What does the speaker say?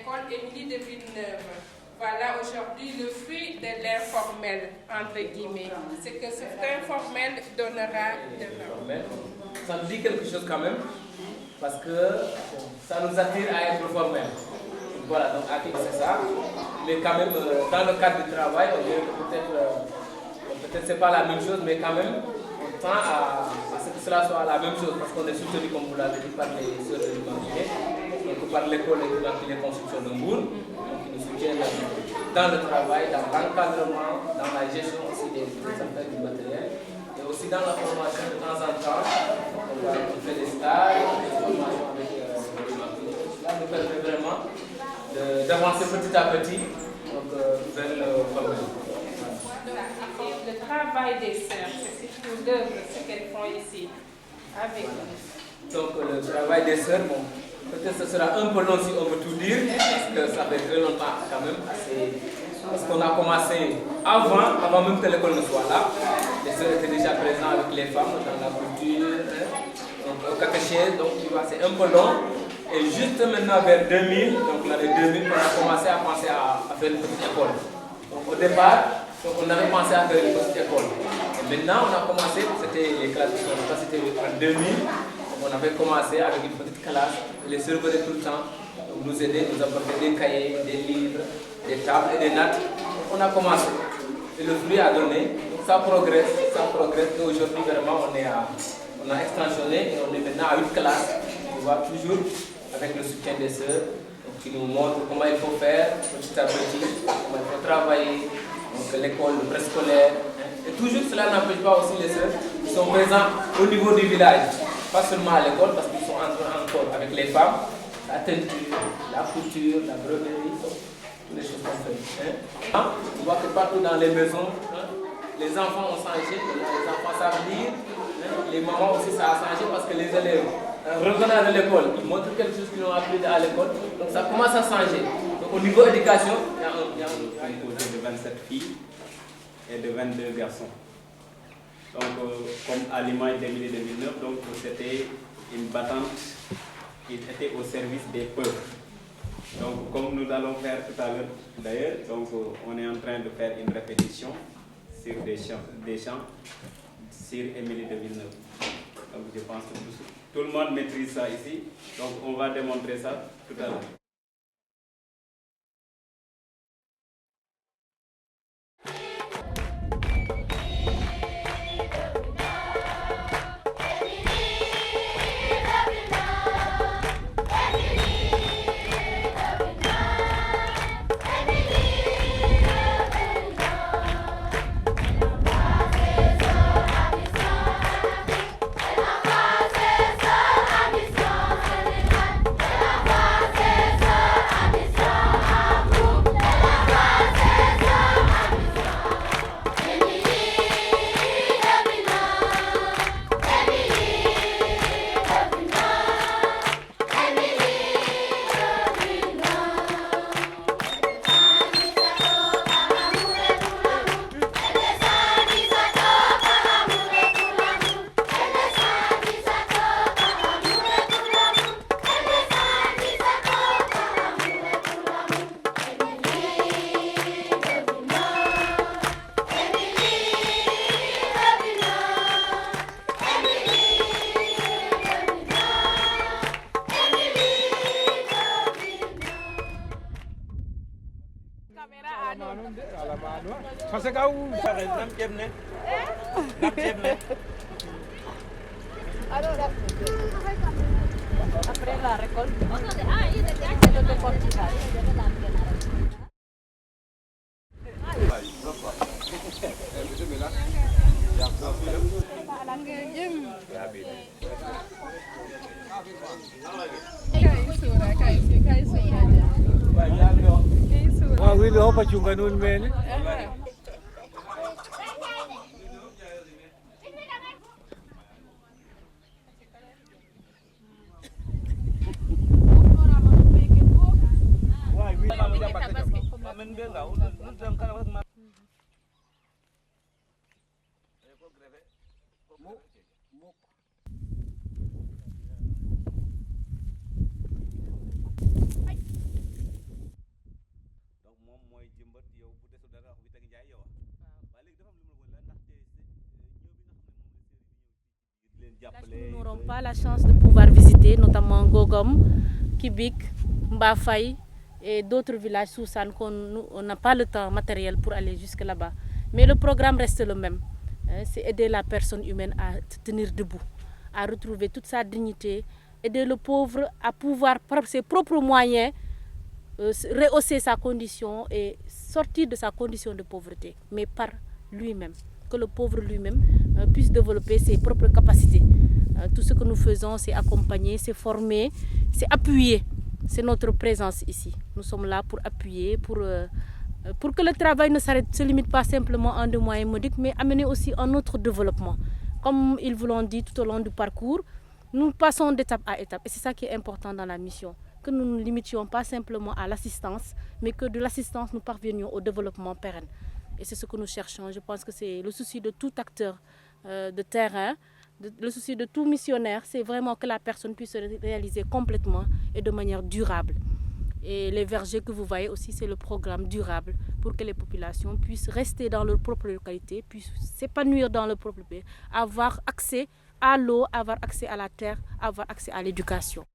l'école Émilie de Villeneuve. Voilà aujourd'hui le fruit de l'informel, entre guillemets. C'est que cet informel donnera demain. Ça nous dit quelque chose quand même, parce que ça nous attire à être formel. Voilà, donc à c'est ça. Mais quand même, dans le cadre du travail, on dirait que peut-être c'est pas la même chose, mais quand même, on tend à ce que cela soit la même chose, parce qu'on est soutenu, comme vous l'avez dit, par les sœurs de l'humanité, donc par l'école de construction de Mbour, donc qui nous soutiennent dans le travail, dans l'encadrement, dans la gestion aussi des affaires du matériel, et aussi dans la formation de temps en temps. On fait des stages, des formations avec l'humanité. Cela nous permet vraiment d'avancer petit à petit vers le formel. Le travail des sœurs, c'est surtout l'œuvre, ce qu'elles font ici, avec nous. Donc le travail des sœurs, bon, peut-être que ce sera un peu long si on veut tout dire, parce que ça fait très longtemps quand même, parce qu'on a commencé avant même que l'école ne soit là. Les sœurs étaient déjà présentes avec les femmes dans la culture, donc au catéchèse, donc tu vois, c'est un peu long. Et juste maintenant vers 2000, donc l'année 2000, on a commencé à penser à faire une petite école. Donc au départ, on avait pensé à faire une petite école. Et maintenant, on a commencé, c'était les classes qui sont là, c'était en 2000. On avait commencé avec une petite classe. Les sœurs venaient tout le temps nous aider, nous apporter des cahiers, des livres, des tables et des nattes. Donc on a commencé. Et le fruit a donné. Donc ça progresse. Et aujourd'hui, vraiment, on a extensionné et on est maintenant à 8 classes. On va toujours avec le soutien des sœurs, qui nous montrent comment il faut faire petit à petit, comment il faut travailler, donc l'école, le préscolaire. Et toujours, cela n'empêche pas aussi les sœurs qui sont présents au niveau du village, pas seulement à l'école, parce qu'ils sont encore avec les femmes, la teinture, la couture, la broderie, toutes les choses comme ça. On voit que partout dans les maisons, les enfants ont changé, les enfants savent lire, les mamans aussi ça a changé parce que les élèves, revenant de l'école, ils montrent quelque chose qu'ils ont appris à l'école, donc ça commence à changer. Donc au niveau éducation, il y a un composé de 27 filles et de 22 garçons. Donc comme à l'image d'Émilie de Villeneuve, donc c'était une battante qui était au service des peuples. Donc comme nous allons faire tout à l'heure d'ailleurs, donc on est en train de faire une répétition sur des chants sur Émilie de Villeneuve. Donc je pense que tout le monde maîtrise ça ici. Donc on va démontrer ça tout à l'heure. Après la récolte, c'est le décortiquage. Wili hopa chunga nun mene. Nous n'aurons pas la chance de pouvoir visiter, notamment Gogom, Kibik, Mbafay et d'autres villages sous San on n'a pas le temps matériel pour aller jusque là-bas. Mais le programme reste le même. C'est aider la personne humaine à se tenir debout, à retrouver toute sa dignité, aider le pauvre à pouvoir, par ses propres moyens, rehausser sa condition et sortir de sa condition de pauvreté, mais par lui-même. Que le pauvre lui-même puisse développer ses propres capacités. Tout ce que nous faisons, c'est accompagner, c'est former, c'est appuyer. C'est notre présence ici. Nous sommes là pour appuyer, pour que le travail ne se limite pas simplement en des moyens modiques, mais amener aussi un autre développement. Comme ils vous l'ont dit tout au long du parcours, nous passons d'étape à étape. Et c'est ça qui est important dans la mission. Que nous ne nous limitions pas simplement à l'assistance, mais que de l'assistance, nous parvenions au développement pérenne. Et c'est ce que nous cherchons. Je pense que c'est le souci de tout acteur de terrain, le souci de tout missionnaire, c'est vraiment que la personne puisse se réaliser complètement et de manière durable. Et les vergers que vous voyez aussi, c'est le programme durable pour que les populations puissent rester dans leur propre localité, puissent s'épanouir dans leur propre pays, avoir accès à l'eau, avoir accès à la terre, avoir accès à l'éducation.